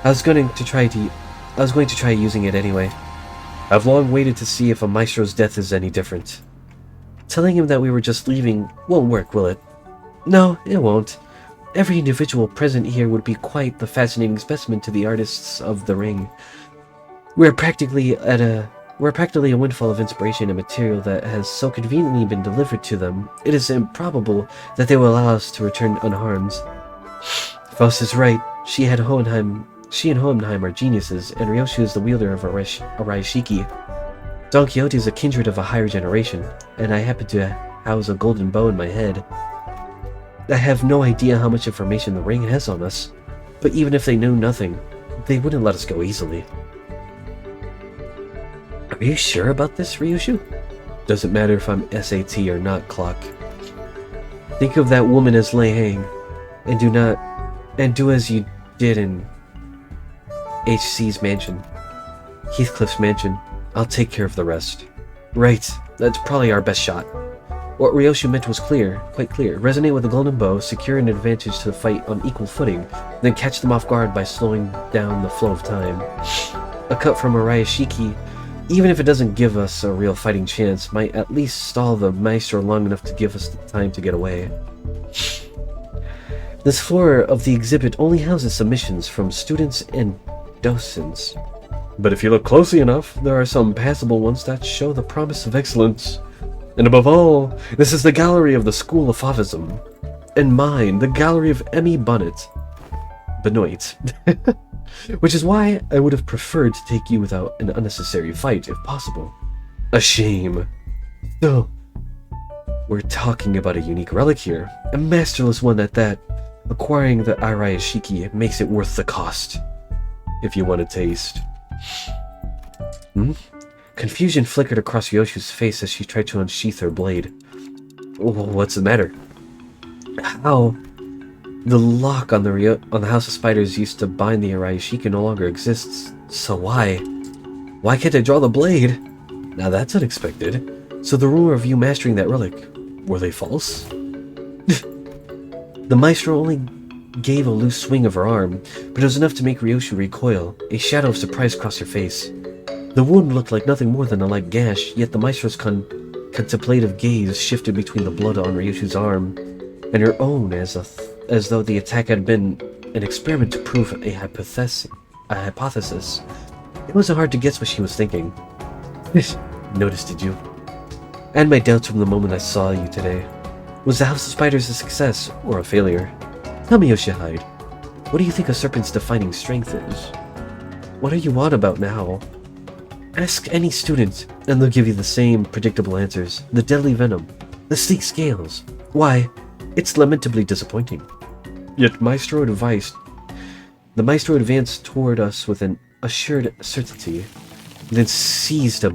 I was going to try using it anyway. I've long waited to see if a maestro's death is any different. Telling him that we were just leaving won't work, will it? No, it won't. Every individual present here would be quite the fascinating specimen to the artists of the ring. We're practically a windfall of inspiration and material that has so conveniently been delivered to them, it is improbable that they will allow us to return unharmed. Faust is right. She and Hohenheim are geniuses, and Ryoshu is the wielder of Arayashiki. Don Quixote is a kindred of a higher generation, and I happen to house a golden bow in my head. I have no idea how much information the ring has on us, but even if they knew nothing, they wouldn't let us go easily. Are you sure about this, Ryoshu? Doesn't matter if I'm SAT or not, Clock. Think of that woman as Lei Hang, and do as you did in HC's mansion. Heathcliff's mansion. I'll take care of the rest. Right, that's probably our best shot. What Ryoshu meant was quite clear. Resonate with the golden bow, secure an advantage to the fight on equal footing, then catch them off guard by slowing down the flow of time. A cut from Arayashiki, even if it doesn't give us a real fighting chance, might at least stall the maestro long enough to give us the time to get away. This floor of the exhibit only houses submissions from students and docents. But if you look closely enough, there are some passable ones that show the promise of excellence. And above all, this is the gallery of the School of Fauvism. And mine, the gallery of Emmy Benoit. Which is why I would have preferred to take you without an unnecessary fight, if possible. A shame. Still, we're talking about a unique relic here. A masterless one at that. Acquiring the Arayashiki makes it worth the cost. If you want a taste. Confusion flickered across Ryoshu's face as she tried to unsheath her blade. What's the matter? How? The lock on the House of Spiders used to bind the Arayashiki no longer exists, so why? Why can't I draw the blade? Now that's unexpected. So the rumor of you mastering that relic, were they false? The maestro only gave a loose swing of her arm, but it was enough to make Ryoshu recoil. A shadow of surprise crossed her face. The wound looked like nothing more than a light gash, yet the maestro's contemplative gaze shifted between the blood on Ryoshu's arm and her own as though the attack had been an experiment to prove a hypothesis. It wasn't hard to guess what she was thinking. Noticed, did you? I had my doubts from the moment I saw you today. Was the House of Spiders a success or a failure? Tell me, Yoshihide, what do you think a serpent's defining strength is? What are you on about now? Ask any student, and they'll give you the same predictable answers. The deadly venom, the sleek scales. Why, it's lamentably disappointing. Yet the Maestro advanced toward us with an assured certainty, then seized a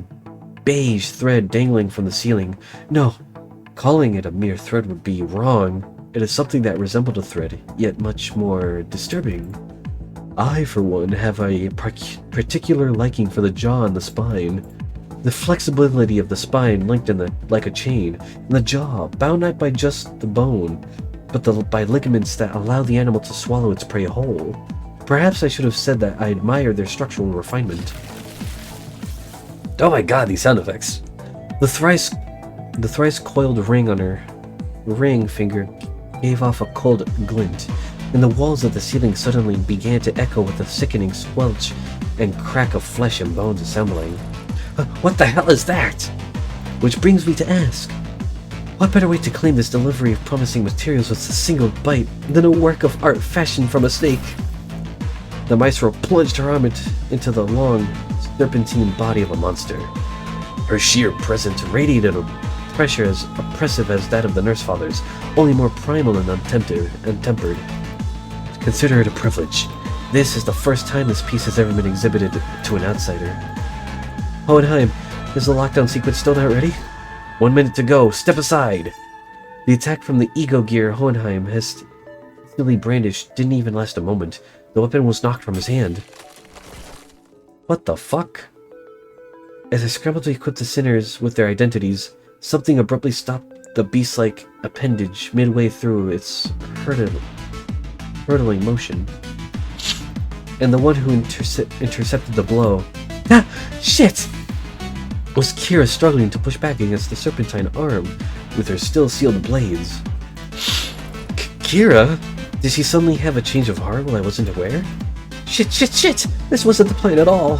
beige thread dangling from the ceiling. No, calling it a mere thread would be wrong. It is something that resembled a thread, yet much more disturbing. I, for one, have a particular liking for the jaw and the spine. The flexibility of the spine linked like a chain, and the jaw, bound not by just the bone, but by ligaments that allow the animal to swallow its prey whole. Perhaps I should have said that I admire their structural refinement. Oh my god, these sound effects! The thrice coiled ring on her ring finger gave off a cold glint, and the walls of the ceiling suddenly began to echo with a sickening squelch and crack of flesh and bones assembling. What the hell is that? Which brings me to ask, what better way to claim this delivery of promising materials with a single bite than a work of art fashioned from a snake? The Maestro plunged her arm into the long, serpentine body of a monster. Her sheer presence radiated a pressure as oppressive as that of the Nurse Fathers, only more primal and untempered. Consider it a privilege. This is the first time this piece has ever been exhibited to an outsider. Hohenheim, is the lockdown sequence still not ready? 1 minute to go, step aside! The attack from the ego gear Hohenheim has still brandished didn't even last a moment. The weapon was knocked from his hand. What the fuck? As I scrambled to equip the sinners with their identities, something abruptly stopped the beast-like appendage midway through its hurtling motion. And the one who intercepted the blow... Ah! Shit! Was Kira struggling to push back against the serpentine arm with her still sealed blades. Kira? Did she suddenly have a change of heart while I wasn't aware? Shit! This wasn't the plan at all.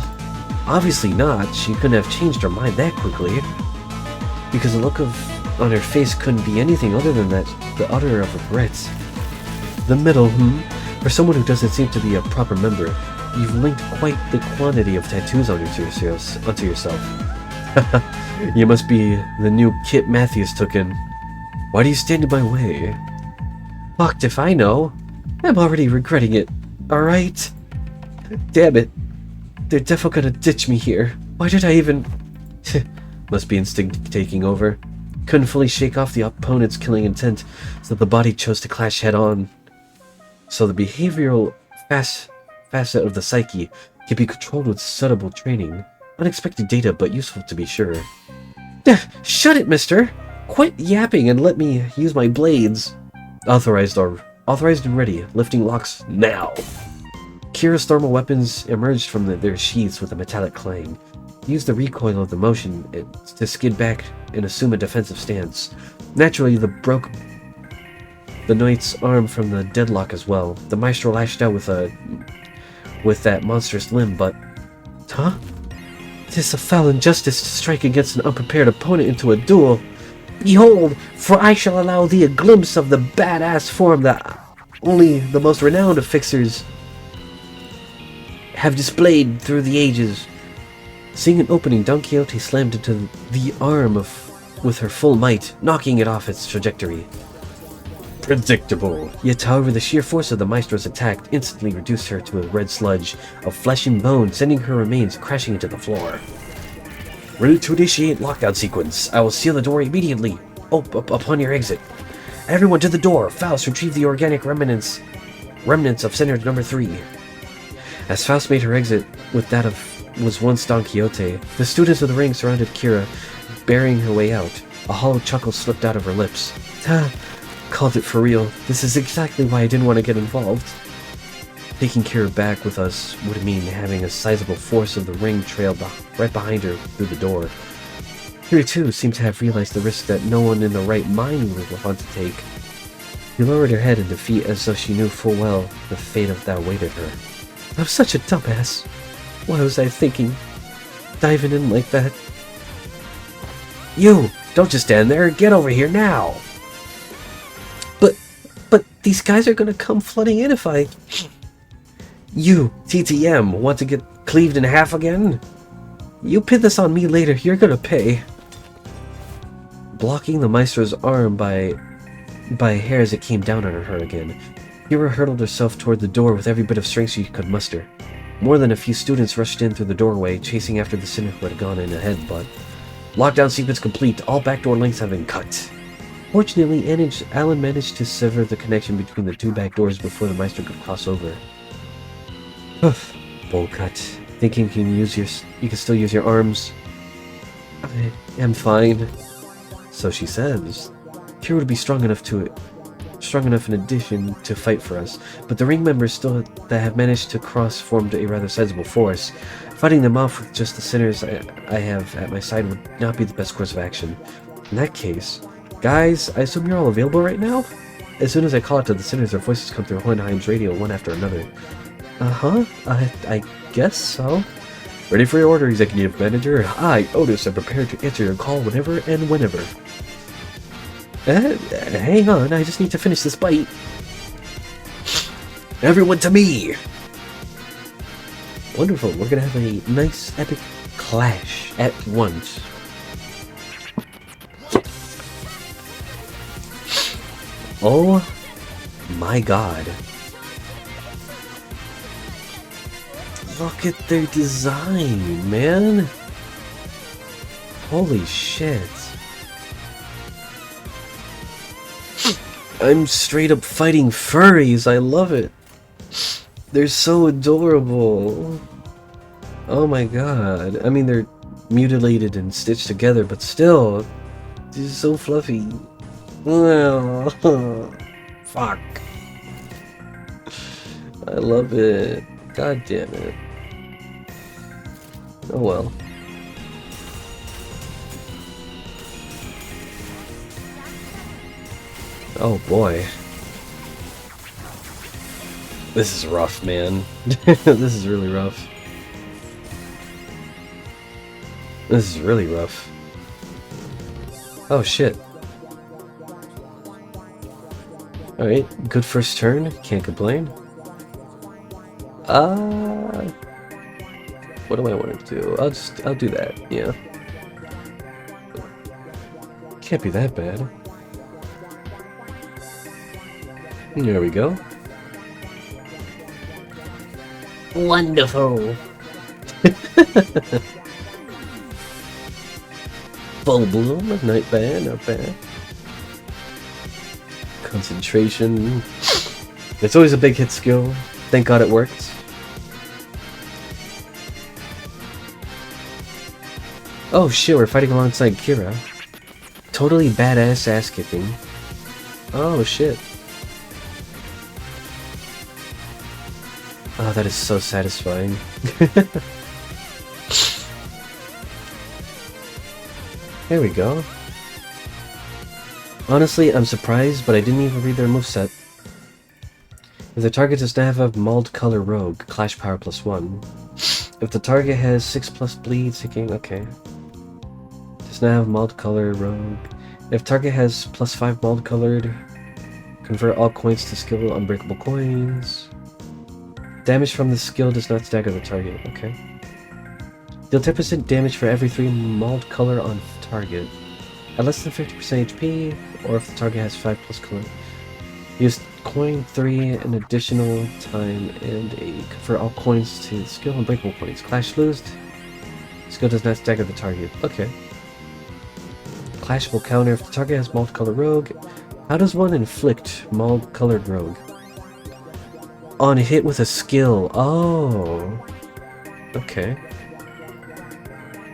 Obviously not. She couldn't have changed her mind that quickly. Because the look on her face couldn't be anything other than the utter of regret. The middle, For someone who doesn't seem to be a proper member, you've linked quite the quantity of tattoos onto yourself. You must be the new Kit Matthews took in. Why do you stand in my way? Fucked if I know. I'm already regretting it, alright? Damn it. They're definitely gonna ditch me here. Why did I even... Must be instinct taking over. Couldn't fully shake off the opponent's killing intent, so the body chose to clash head-on. So the behavioral facet of the psyche can be controlled with suitable training. Unexpected data, but useful to be sure. Shut it, mister! Quit yapping and let me use my blades. Authorized and ready. Lifting locks now. Kira's thermal weapons emerged from their sheaths with a metallic clang. Use the recoil of the motion to skid back and assume a defensive stance. Naturally, broke the knight's arm from the deadlock as well. The Maestro lashed out with that monstrous limb, but... Huh? It is a foul injustice to strike against an unprepared opponent into a duel. Behold, for I shall allow thee a glimpse of the badass form that only the most renowned of fixers have displayed through the ages. Seeing an opening, Don Quixote slammed into the arm with her full might, knocking it off its trajectory. Predictable. Yet, however, the sheer force of the Maestro's attack instantly reduced her to a red sludge of flesh and bone, sending her remains crashing into the floor. Ready to initiate lockdown sequence. I will seal the door immediately. Upon your exit. Everyone to the door. Faust, retrieve the organic remnants of Center number 3. As Faust made her exit with that of was once Don Quixote, the students of the ring surrounded Kira, bearing her way out. A hollow chuckle slipped out of her lips. Called it for real. This is exactly why I didn't want to get involved. Taking Kira back with us would mean having a sizable force of the ring trailed right behind her through the door. Kira too seemed to have realized the risk that no one in the right mind would want to take. She lowered her head in defeat as though she knew full well the fate that awaited her. I'm such a dumbass. What was I thinking? Diving in like that? You! Don't just stand there! Get over here now! But these guys are gonna come flooding in if I... You, TTM, want to get cleaved in half again? You pin this on me later, you're gonna pay. Blocking the Maestro's arm by a hair as it came down on her again, Kira hurled herself toward the door with every bit of strength she could muster. More than a few students rushed in through the doorway, chasing after the sinner who had gone in ahead, but... Lockdown sequence complete, all backdoor links have been cut. Fortunately, Alan managed to sever the connection between the two back doors before the Maestro could cross over. Bowl cut. Thinking you can still use your arms. I am fine. So she says. Kira would be strong enough in addition to fight for us, but the ring members that have managed to cross formed a rather sizable force. Fighting them off with just the sinners I have at my side would not be the best course of action. In that case, guys, I assume you're all available right now? As soon as I call out to the sinners, their voices come through Hohenheim's radio one after another. I guess so. Ready for your order, Executive Manager. I, Otis, am prepared to answer your call whenever and whenever. Hang on, I just need to finish this bite. Everyone to me! Wonderful, we're gonna have a nice epic clash at once. Oh my god. Look at their design, man. Holy shit. I'm straight up fighting furries. I love it. They're so adorable. Oh my god. I mean, they're mutilated and stitched together, but still, they're so fluffy. Fuck. I love it. God damn it. Oh well. Oh boy. This is rough, man. This is really rough. This is really rough. Oh shit. Alright, good first turn. Can't complain. What do I want to do? I'll do that, yeah. Can't be that bad. There we go. Wonderful. Full bloom, not bad, not bad. Concentration. It's always a big hit skill. Thank God it worked. Oh shit, we're fighting alongside Kira. Totally badass ass kicking. Oh shit. Oh, that is so satisfying. There we go. Honestly, I'm surprised, but I didn't even read their moveset. If the target does not have a mauled color rogue, clash power +1. If the target has 6+ bleed, seeking, okay. Does not have mauled color rogue. If target has +5 mauled colored, convert all coins to skill unbreakable coins. Damage from the skill does not stagger the target, okay. Deal 10% damage for every 3 mauled color on target. At less than 50% HP, or if the target has 5+ color. Use coin 3 an additional time and convert all coins to skill unbreakable coins. Clash loosed. Skill does not stagger the target. Okay. Clash will counter if the target has mauled color rogue. How does one inflict mauled colored rogue? On hit with a skill. Oh. Okay.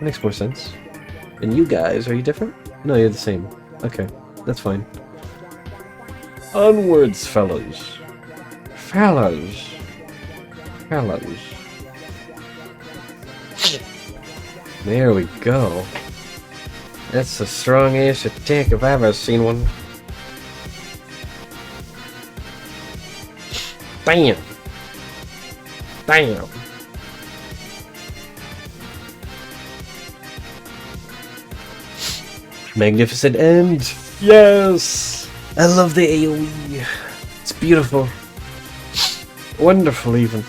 Makes more sense. And you guys, are you different? No, you're the same. Okay, that's fine. Onwards, fellas. Fellas. Fellas. There we go. That's a strong-ass attack if I've ever seen one. Bam! Bam! Magnificent end! Yes! I love the AoE. It's beautiful. Wonderful, even.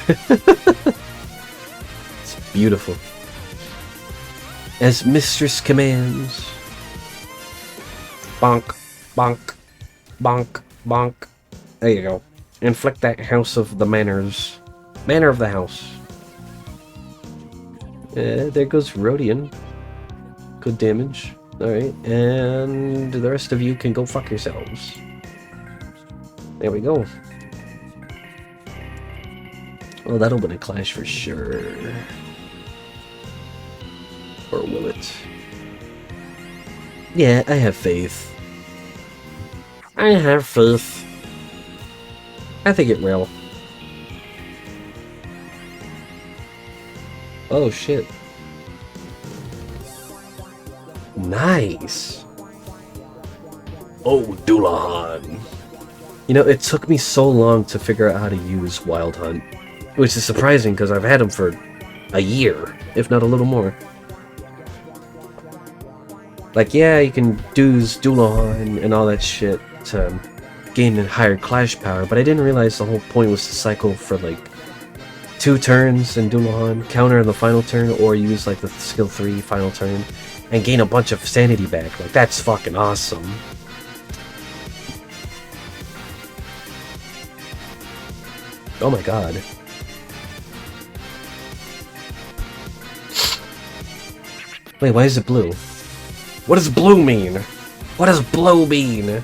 It's beautiful. As mistress commands. Bonk, bonk, bonk, bonk. There you go. Inflict that house of the manners. Manner of the house. There goes Rhodian. Good damage. Alright, and the rest of you can go fuck yourselves. There we go. Well, that'll win a clash for sure. Or will it? Yeah, I have faith. I have faith. I think it will. Oh shit. Nice. Oh, Dullahan. You know, it took me so long to figure out how to use Wild Hunt, which is surprising because I've had him for a year, if not a little more. Like, yeah, you can do Dullahan and all that shit to gain a higher clash power, but I didn't realize the whole point was to cycle for like 2 turns in Dullahan, counter in the final turn, or use like the skill 3 final turn, and gain a bunch of sanity back. Like, that's fucking awesome. Oh my god. Wait, why is it blue? What does blue mean? What does blue mean?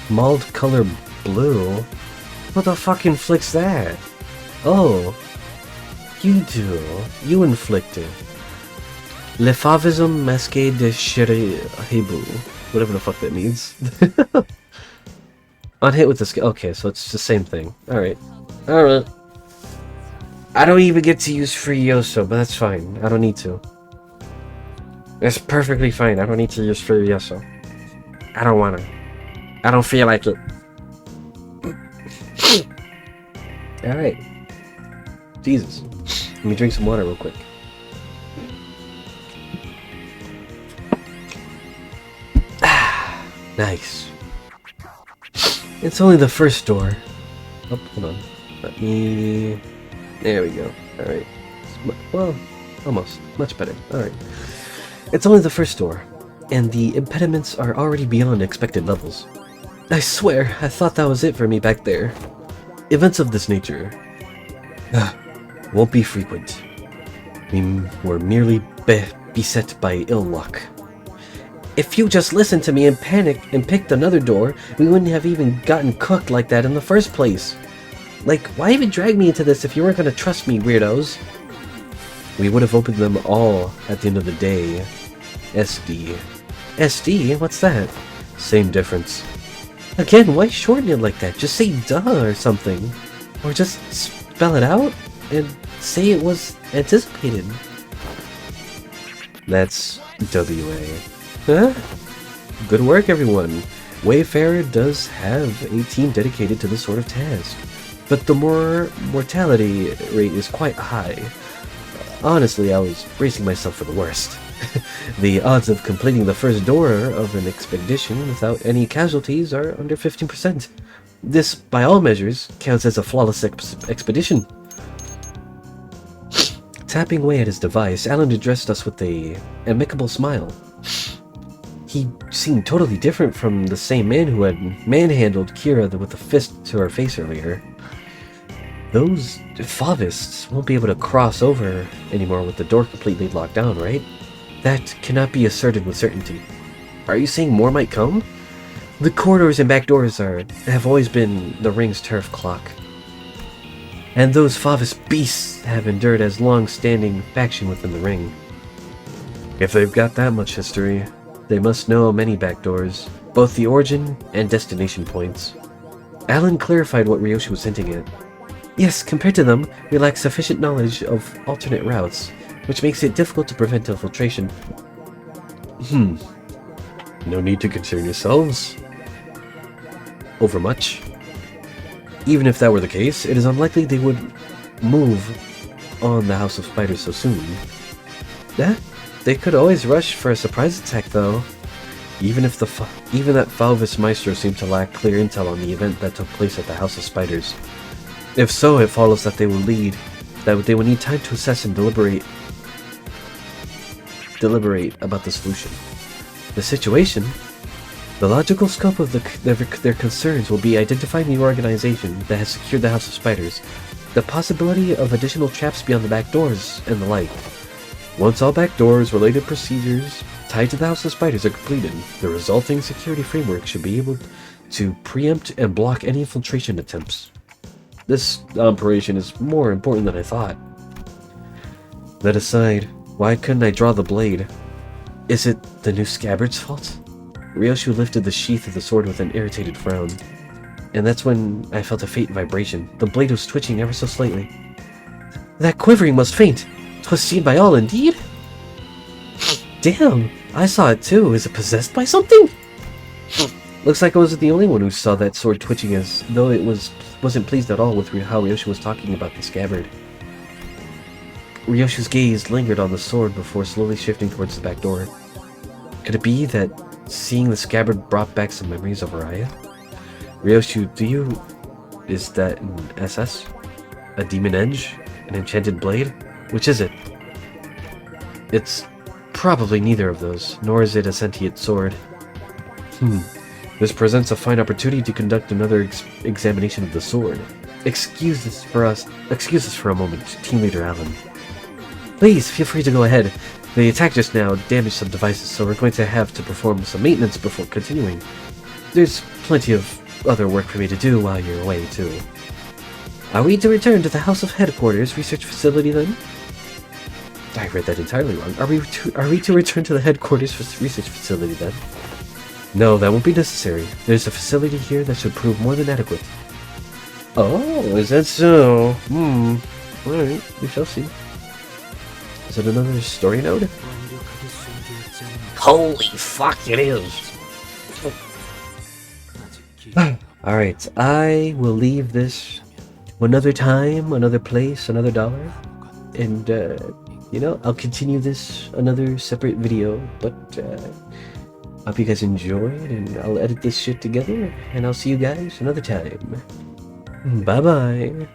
Mauled color blue? What the fuck inflicts that? Oh. You do. You inflict it. Le Fauvisme masqué de Shiribu. Whatever the fuck that means. On hit with the skill. Okay, so it's the same thing. Alright. Alright. I don't even get to use Furioso, but that's fine. I don't need to. It's perfectly fine. I don't need to use Furioso. I don't want to. I don't feel like it. Alright. Jesus. Let me drink some water real quick. Nice. It's only the first door. Oh, hold on. Let me... There we go. Alright. Well, almost. Much better. Alright. It's only the first door, and the impediments are already beyond expected levels. I swear, I thought that was it for me back there. Events of this nature won't be frequent. We were merely beset by ill luck. If you just listened to me and panicked and picked another door, we wouldn't have even gotten cooked like that in the first place. Like, why even drag me into this if you weren't gonna trust me, weirdos? We would have opened them all at the end of the day. SD. SD? What's that? Same difference. Again, why shorten it like that? Just say duh or something. Or just spell it out and say it was anticipated. That's WA. Huh? Good work, everyone. Wayfarer does have a team dedicated to this sort of task, but the mortality rate is quite high. Honestly, I was bracing myself for the worst. The odds of completing the first door of an expedition without any casualties are under 15%. This, by all measures, counts as a flawless expedition. Tapping away at his device, Alan addressed us with a amicable smile. He seemed totally different from the same man who had manhandled Kira with a fist to her face earlier. Those Fauvists won't be able to cross over anymore with the door completely locked down, right? That cannot be asserted with certainty. Are you saying more might come? The corridors and back doors have always been the ring's turf clock. And those Fauvist beasts have endured as long-standing faction within the ring. If they've got that much history, they must know many back doors, both the origin and destination points. Alan clarified what Ryoshi was hinting at. Yes, compared to them, we lack sufficient knowledge of alternate routes, which makes it difficult to prevent infiltration. No need to concern yourselves overmuch. Even if that were the case, it is unlikely they would move on the House of Spiders so soon. They could always rush for a surprise attack, though. Even that Fauvist Maestro seemed to lack clear intel on the event that took place at the House of Spiders. If so, it follows that they will need time to assess and deliberate about the solution. The situation, the logical scope of their concerns will be identifying the organization that has secured the House of Spiders, the possibility of additional traps beyond the back doors, and the like. Once all back doors related procedures tied to the House of Spiders are completed, the resulting security framework should be able to preempt and block any infiltration attempts. This operation is more important than I thought. That aside, why couldn't I draw the blade? Is it the new scabbard's fault? Ryoshu lifted the sheath of the sword with an irritated frown. And that's when I felt a faint vibration. The blade was twitching ever so slightly. That quivering must faint! 'Twas seen by all indeed? Damn! I saw it too. Is it possessed by something? Looks like I wasn't the only one who saw that sword twitching, as though it wasn't pleased at all with how Ryoshu was talking about the scabbard. Ryoshu's gaze lingered on the sword before slowly shifting towards the back door. Could it be that seeing the scabbard brought back some memories of Araya? Ryoshu, is that an SS? A demon edge? An enchanted blade? Which is it? It's probably neither of those, nor is it a sentient sword. This presents a fine opportunity to conduct another examination of the sword. Excuse us for a moment, Team Leader Allen. Please, feel free to go ahead. The attack just now damaged some devices, so we're going to have to perform some maintenance before continuing. There's plenty of other work for me to do while you're away, too. Are we to return to the House of Headquarters research facility, then? I read that entirely wrong. Are we to return to the Headquarters research facility, then? No, that won't be necessary. There's a facility here that should prove more than adequate. Oh, is that so? Alright, we shall see. Is it another story node? Holy fuck, it is! Alright, I will leave this another time, another place, another dollar. And, I'll continue this another separate video, but, hope you guys enjoyed, and I'll edit this shit together, and I'll see you guys another time. Bye-bye.